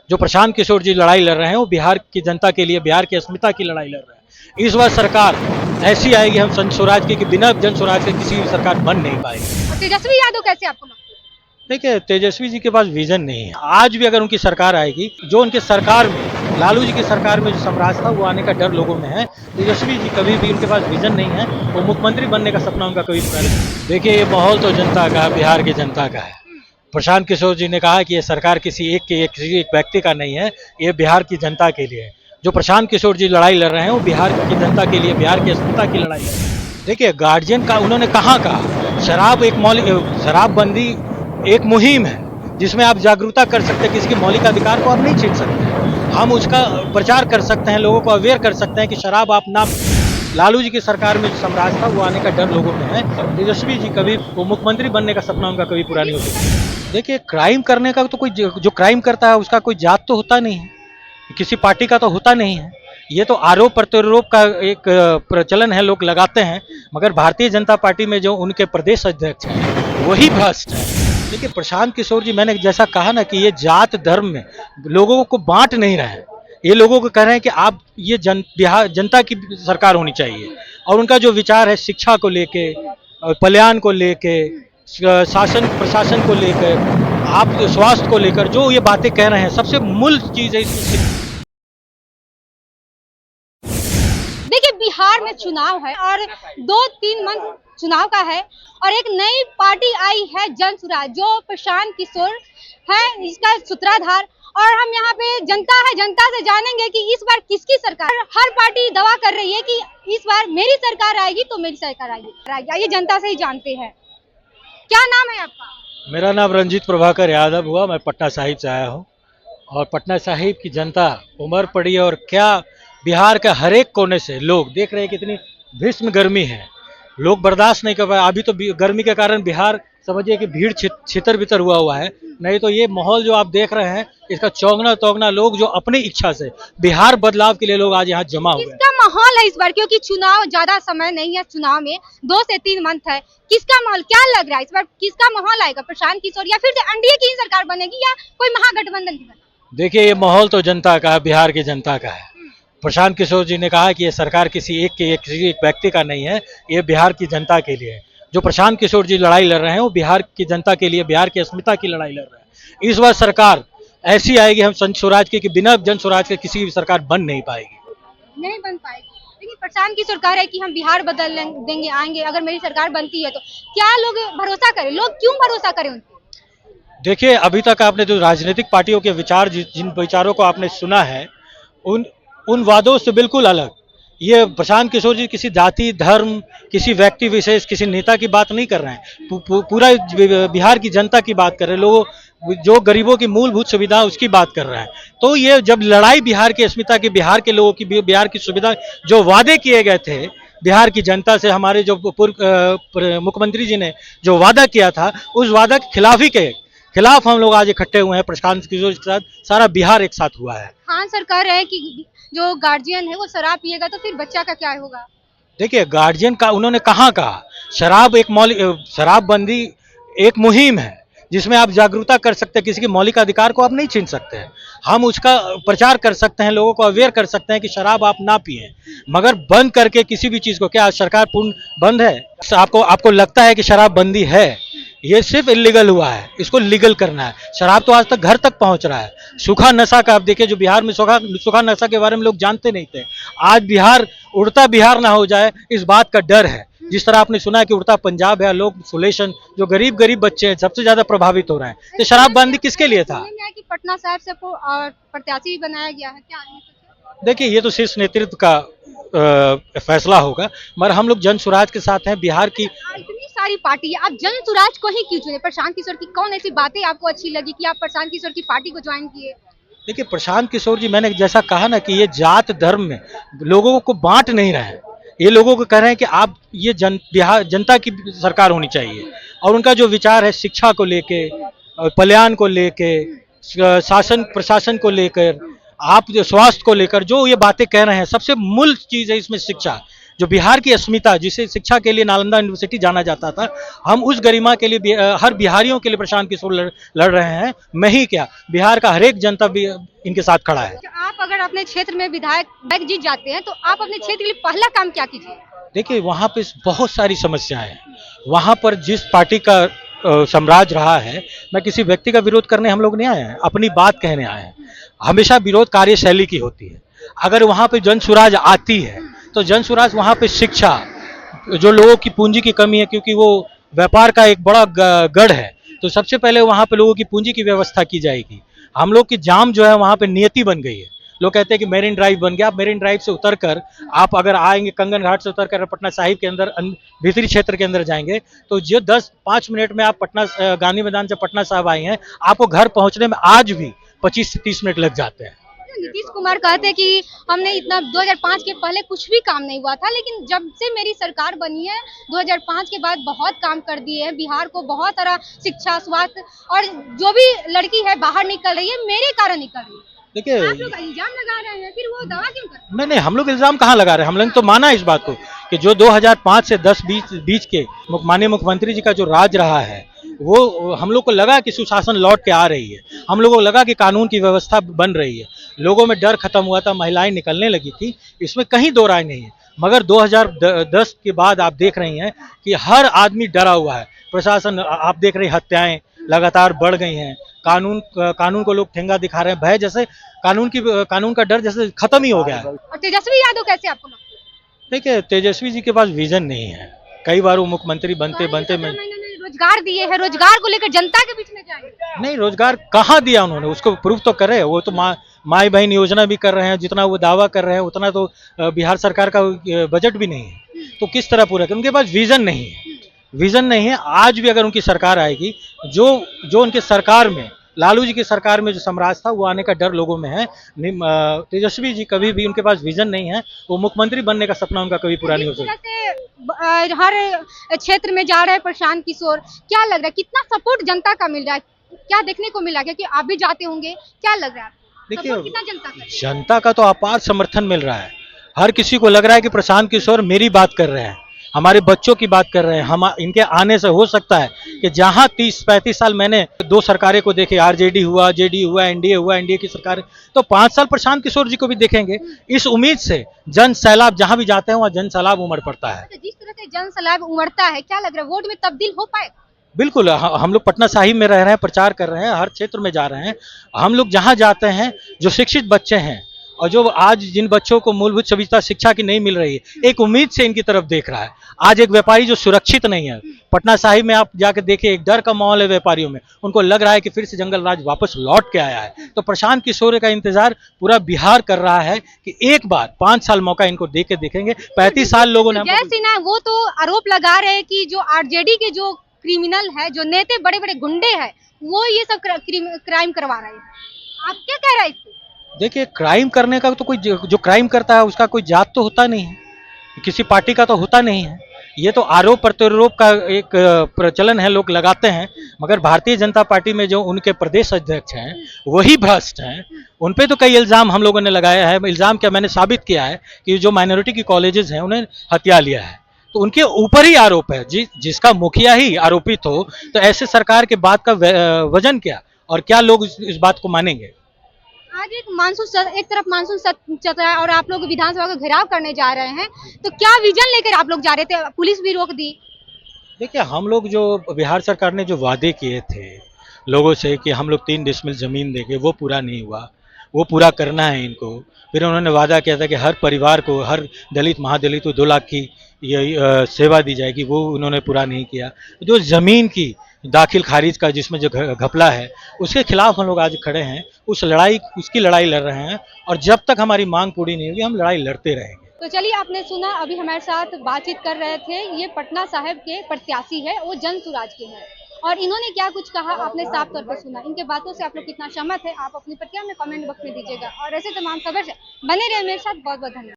जो प्रशांत किशोर जी लड़ाई लड़ रहे हैं वो बिहार की जनता के लिए, बिहार की अस्मिता की लड़ाई लड़ रहे हैं। इस बार सरकार ऐसी आएगी हम जन स्वराज की कि बिना जन स्वराज के किसी भी सरकार बन नहीं पाएगी। तेजस्वी यादव कैसे आपको लगता है? देखिए, तेजस्वी जी के पास विजन नहीं है। आज भी अगर उनकी सरकार आएगी, जो उनके सरकार में, लालू जी की सरकार में जो साम्राज्य था वो आने का डर लोगों में है। तेजस्वी जी कभी भी, उनके पास विजन नहीं है, वो मुख्यमंत्री बनने का सपना उनका कभी पूरा नहीं। देखिए, ये माहौल तो जनता का, बिहार की जनता का है। प्रशांत किशोर जी ने कहा कि ये सरकार किसी एक व्यक्ति का नहीं है, ये बिहार की जनता के लिए है। जो प्रशांत किशोर जी लड़ाई लड़ रहे हैं वो बिहार की जनता के लिए, बिहार की अस्मिता की लड़ाई लड़ रहे हैं। देखिए, गार्जियन का उन्होंने कहाँ कहा, शराबबंदी एक मुहिम है जिसमें आप जागरूकता कर सकते हैं, किसी के मौलिक अधिकार को आप नहीं छीन सकते। हम उसका प्रचार कर सकते हैं, लोगों को अवेयर कर सकते हैं कि शराब आप ना। लालू जी की सरकार में जो साम्राज्य था वो आने का डर लोगों में है। तेजस्वी जी कभी, वो मुख्यमंत्री बनने का सपना उनका कभी पूरा नहीं हो सकता। देखिए, क्राइम करने का तो कोई, जो क्राइम करता है उसका कोई जात तो होता नहीं है, किसी पार्टी का तो होता नहीं है। ये तो आरोप प्रत्यारोप का एक प्रचलन है, लोग लगाते हैं। मगर भारतीय जनता पार्टी में जो उनके प्रदेश अध्यक्ष हैं वही भ्रष्ट है। देखिए, प्रशांत किशोर जी, मैंने जैसा कहा ना कि ये जात धर्म में लोगों को बांट नहीं रहे हैं। ये लोगों को कह रहे हैं कि आप ये बिहार जनता की सरकार होनी चाहिए, और उनका जो विचार है शिक्षा को लेके, कल्याण को लेके, शासन प्रशासन को लेकर, आप स्वास्थ्य को लेकर जो ये बातें कह रहे हैं, सबसे मूल चीज है इसमें। देखिए, बिहार में चुनाव है और 2-3 मंथ चुनाव का है और एक नई पार्टी आई है जन स्वराज, जो प्रशांत किशोर है इसका सूत्रधार। और हम यहाँ पे जनता है, जनता से जानेंगे कि इस बार किसकी सरकार। हर पार्टी दावा कर रही है कि इस बार मेरी सरकार आएगी तो मेरी सरकार आएगी। आइए जनता से ही जानते हैं। क्या नाम है आपका? मेरा नाम रंजीत प्रभाकर यादव हुआ, मैं पटना साहिब से आया हूँ। और पटना साहिब की जनता उमड़ पड़ी है, और क्या बिहार के हर एक कोने से लोग देख रहे हैं कितनी भीषण गर्मी है, लोग बर्दाश्त नहीं कर पाए। अभी तो गर्मी के कारण बिहार समझिए कि भीड़ छितर बितर हुआ है। नहीं तो ये माहौल जो आप देख रहे हैं, इसका चौगना तौगना लोग जो अपनी इच्छा से बिहार बदलाव के लिए लोग आज यहाँ जमा हुए हैं। किसका माहौल है इस बार, क्योंकि चुनाव ज्यादा समय नहीं है, चुनाव में 2 से 3 मंथ है। किसका माहौल क्या लग रहा है इस बार, किसका माहौल आएगा? प्रशांत किशोर या फिर से एनडीए की ही सरकार बनेगी या कोई महागठबंधन की? देखिए, ये माहौल तो जनता का, बिहार की जनता का है। प्रशांत किशोर जी ने कहा कि ये सरकार किसी एक व्यक्ति का नहीं है, ये बिहार की जनता के लिए है। जो प्रशांत किशोर जी लड़ाई लड़ रहे हैं वो बिहार की जनता के लिए, बिहार की अस्मिता की लड़ाई लड़ रहे हैं। इस बार सरकार ऐसी आएगी हम जन स्वराज की कि बिना जन स्वराज के किसी भी सरकार बन नहीं पाएगी। नहीं बन पाएगी। लेकिन प्रशांत की सरकार है कि हम बिहार बदल देंगे, आएंगे अगर मेरी सरकार बनती है तो। क्या लोग भरोसा करें, लोग क्यों भरोसा करें उन पे? देखिए, अभी तक आपने जो राजनीतिक पार्टियों के विचार, जिन विचारों को आपने सुना है, उन उन वादों से बिल्कुल अलग। ये प्रशांत किशोर जी किसी जाति, धर्म, किसी व्यक्ति विशेष, किसी नेता की बात नहीं कर रहे हैं। पूरा बिहार की जनता की बात कर रहे हैं, लोगों, जो गरीबों की मूलभूत सुविधा उसकी बात कर रहे हैं। तो ये जब लड़ाई बिहार की अस्मिता की, बिहार के लोगों की, बिहार की सुविधा, जो वादे किए गए थे बिहार की जनता से, हमारे जो पूर्व मुख्यमंत्री जी ने जो वादा किया था, उस वादा के खिलाफ हम लोग आज इकट्ठे हुए हैं। प्रशांत किशोर के साथ सारा बिहार एक साथ हुआ है। हाँ, सरकार है कि जो गार्जियन है वो शराब पिएगा तो फिर बच्चा का क्या होगा? देखिए, गार्जियन का उन्होंने कहाँ कहा, शराबबंदी एक मुहिम है जिसमें आप जागरूकता कर सकते हैं, किसी के मौलिक अधिकार को आप नहीं छीन सकते हैं। हम उसका प्रचार कर सकते हैं, लोगों को अवेयर कर सकते हैं कि शराब आप ना पिए, मगर बंद करके किसी भी चीज को, क्या सरकार पूर्ण बंद है? आपको लगता है कि शराबबंदी है? ये सिर्फ इलीगल हुआ है, इसको लीगल करना है। शराब तो आज तक घर तक पहुंच रहा है। सूखा नशा का आप देखिए, जो बिहार में सूखा नशा के बारे में लोग जानते नहीं थे, आज बिहार उड़ता बिहार ना हो जाए इस बात का डर है। जिस तरह आपने सुना है कि उड़ता पंजाब है, लोग सोलेशन, जो गरीब बच्चे हैं सबसे ज्यादा प्रभावित हो रहे हैं। तो शराबबंदी किसके लिए था? कि पटना साहिब से प्रत्याशी बनाया गया है क्या? देखिए, ये तो शीर्ष नेतृत्व का फैसला होगा, मगर हम लोग जन स्वराज के साथ हैं। बिहार की इतनी सारी पार्टी है, आप जन स्वराज को ही क्यों चुने? प्रशांत किशोर की कौन ऐसी बातें आपको अच्छी लगी कि आप प्रशांत किशोर की पार्टी को ज्वाइन किए? देखिए, प्रशांत किशोर जी, मैंने जैसा कहा ना कि ये जात धर्म में लोगों को बांट नहीं रहे हैं। ये लोगों को कह रहे हैं कि आप ये बिहार जनता की सरकार होनी चाहिए, और उनका जो विचार है शिक्षा को लेके, कल्याण को लेके, शासन प्रशासन को लेकर, आप जो स्वास्थ्य को लेकर जो ये बातें कह रहे हैं, सबसे मूल चीज है इसमें शिक्षा। जो बिहार की अस्मिता, जिसे शिक्षा के लिए नालंदा यूनिवर्सिटी जाना जाता था, हम उस गरिमा के लिए हर बिहारियों के लिए प्रशांत किशोर लड़ रहे हैं। मैं ही क्या, बिहार का हर एक जनता भी इनके साथ खड़ा है। आप अगर अपने क्षेत्र में विधायक जीत जाते हैं तो आप अपने क्षेत्र के लिए पहला काम क्या कीजिए? देखिए, वहाँ पे बहुत सारी समस्याएं हैं। वहाँ पर जिस पार्टी का साम्राज्य रहा है, मैं किसी व्यक्ति का विरोध करने हम लोग नहीं आए हैं, अपनी बात कहने आए हैं। हमेशा विरोध कार्यशैली की होती है। अगर वहाँ पे जन सुराज आती है तो जन सुराज वहाँ पे शिक्षा, जो लोगों की पूंजी की कमी है, क्योंकि वो व्यापार का एक बड़ा गढ़ है, तो सबसे पहले वहाँ पे लोगों की पूंजी की व्यवस्था की जाएगी। हम लोग की जाम जो है वहाँ पे नियति बन गई है। लोग कहते हैं कि मेरिन ड्राइव बन गया। आप मेरिन ड्राइव से उतरकर आप अगर आएंगे कंगन घाट से उतरकर पटना साहिब के अंदर भीतरी क्षेत्र के अंदर जाएंगे तो जो 10-5 मिनट में आप पटना गांधी मैदान से पटना साहिब आए हैं, आपको घर पहुंचने में आज भी 25 से 30 मिनट लग जाते हैं। नीतीश कुमार कहते हैं कि हमने इतना 2005 के पहले कुछ भी काम नहीं हुआ था, लेकिन जब से मेरी सरकार बनी है 2005 के बाद बहुत काम कर दिए हैं। बिहार को बहुत सारा शिक्षा, स्वास्थ्य, और जो भी लड़की है बाहर निकल रही है मेरे कारण निकल रही है। देखिए, आप लोग इल्जाम लगा रहे हैं, फिर वो दावा क्यों कर रहे हैं? नहीं, हम लोग इल्जाम कहाँ लगा रहे हैं। हम लोग तो माना इस बात को कि जो 2005 से 10 बीच के माननीय मुख्यमंत्री जी का जो राज रहा है, वो हम लोग को लगा कि सुशासन लौट के आ रही है। हम लोगों को लगा कि कानून की व्यवस्था बन रही है। लोगों में डर खत्म हुआ था, महिलाएं निकलने लगी थी, इसमें कहीं दो राय नहीं है। मगर 2010 के बाद आप देख रही हैं कि हर आदमी डरा हुआ है। प्रशासन, आप देख रहे, हत्याएं लगातार बढ़ गई हैं। कानून को लोग ठेंगा दिखा रहे हैं। भय जैसे कानून का डर जैसे खत्म ही हो गया है। और तेजस्वी यादव कैसे आपको लगता है? देखिए, तेजस्वी जी के पास विजन नहीं है। कई बार वो मुख्यमंत्री बनते मैं रोजगार दिए हैं, रोजगार को लेकर जनता के बीच में जाएंगे। नहीं, रोजगार कहाँ दिया उन्होंने, उसको प्रूफ तो करे। वो तो माई बहन योजना भी कर रहे हैं, जितना वो दावा कर रहे हैं उतना तो बिहार सरकार का बजट भी नहीं है। तो किस तरह पूरा करें? उनके पास विजन नहीं है। विजन नहीं है। आज भी अगर उनकी सरकार आएगी, जो उनके सरकार में, लालू जी की सरकार में जो साम्राज्य था, वो आने का डर लोगों में है। तेजस्वी जी कभी भी, उनके पास विजन नहीं है। वो मुख्यमंत्री बनने का सपना उनका कभी पूरा नहीं हो सकता। हर क्षेत्र में जा रहे हैं प्रशांत किशोर, क्या लग रहा है कितना सपोर्ट जनता का मिल रहा है? क्या देखने को मिला? क्योंकि आप भी जाते होंगे, क्या लग रहा है? देखिए, कितना जनता का तो अपार समर्थन मिल रहा है। हर किसी को लग रहा है कि प्रशांत किशोर मेरी बात कर रहे हैं, हमारे बच्चों की बात कर रहे हैं। हम इनके आने से हो सकता है कि जहां 30-35 साल मैंने 2 सरकारें को देखे, आरजेडी हुआ, जेडीयू हुआ, एनडीए की सरकार, तो 5 साल प्रशांत किशोर जी को भी देखेंगे। इस उम्मीद से जन सैलाब जहां भी जाते हैं वहां जन सैलाब उमड़ पड़ता है। जिस तरह से जन सैलाब उमड़ता है, क्या लग रहा है वोट में तब्दील हो पाएगा? बिल्कुल, हम लोग पटना साहिब में रह रहे हैं, प्रचार कर रहे हैं, हर क्षेत्र में जा रहे हैं। हम लोग जहां जाते हैं, जो शिक्षित बच्चे हैं और जो आज जिन बच्चों को मूलभूत सुविधा शिक्षा की नहीं मिल रही है, एक उम्मीद से इनकी तरफ देख रहा है। आज एक व्यापारी जो सुरक्षित नहीं है, पटना साहिब में आप जाकर देखिए, एक डर का माहौल है व्यापारियों में। उनको लग रहा है कि फिर से जंगल राज वापस लौट के आया है। तो प्रशांत किशोर का इंतजार पूरा बिहार कर रहा है कि एक बार 5 साल मौका इनको दे के देखेंगे। 35 साल लोगों ने जय सिन्हा वो तो आरोप लगा रहे हैं कि जो आरजेडी के जो क्रिमिनल है, जो नेता बड़े बड़े गुंडे हैं, वो ये सब क्राइम करवा रहे हैं। आप क्या कह रहे हैं इसको? देखिए, क्राइम करने का तो कोई, जो क्राइम करता है उसका कोई जात तो होता नहीं है, किसी पार्टी का तो होता नहीं है। ये तो आरोप प्रत्यारोप का एक प्रचलन है, लोग लगाते हैं। मगर भारतीय जनता पार्टी में जो उनके प्रदेश अध्यक्ष हैं, वही भ्रष्ट हैं। उन पे तो कई इल्ज़ाम हम लोगों ने लगाया है। इल्ज़ाम क्या, मैंने साबित किया है कि जो माइनॉरिटी की कॉलेजेस हैं उन्हें हथिया लिया है, तो उनके ऊपर ही आरोप है। जिसका मुखिया ही आरोपित हो तो ऐसे सरकार के बात का वजन क्या, और क्या लोग इस बात को मानेंगे? आज एक तरफ मानसून चल रहा है और आप लोग विधानसभा का घेराव करने जा रहे हैं, तो क्या विजन लेकर आप लोग जा रहे थे? पुलिस भी रोक दी। देखिए, हम लोग जो बिहार सरकार ने जो वादे किए थे लोगों से कि हम लोग 3 डिसमिल जमीन देंगे, वो पूरा नहीं हुआ। वो पूरा करना है इनको। फिर उन्होंने वादा किया था कि हर परिवार को, हर दलित महादलित को 2 लाख की ये सेवा दी जाएगी, वो उन्होंने पूरा नहीं किया। जो ज़मीन की दाखिल खारिज का जिसमें जो घपला है, उसके खिलाफ हम लोग आज खड़े हैं। उसकी लड़ाई लड़ रहे हैं, और जब तक हमारी मांग पूरी नहीं होगी हम लड़ाई लड़ते रहेंगे। तो चलिए, आपने सुना, अभी हमारे साथ बातचीत कर रहे थे, ये पटना साहिब के प्रत्याशी है, वो जन सुराज के हैं, और इन्होंने क्या कुछ कहा आपने साफ तौर पर सुना। इनके बातों से आप लोग कितना सहमत है, आप अपनी प्रतिक्रिया में कमेंट बॉक्स में दीजिएगा, और ऐसे तमाम खबर से बने रहे मेरे साथ। बहुत बहुत धन्यवाद।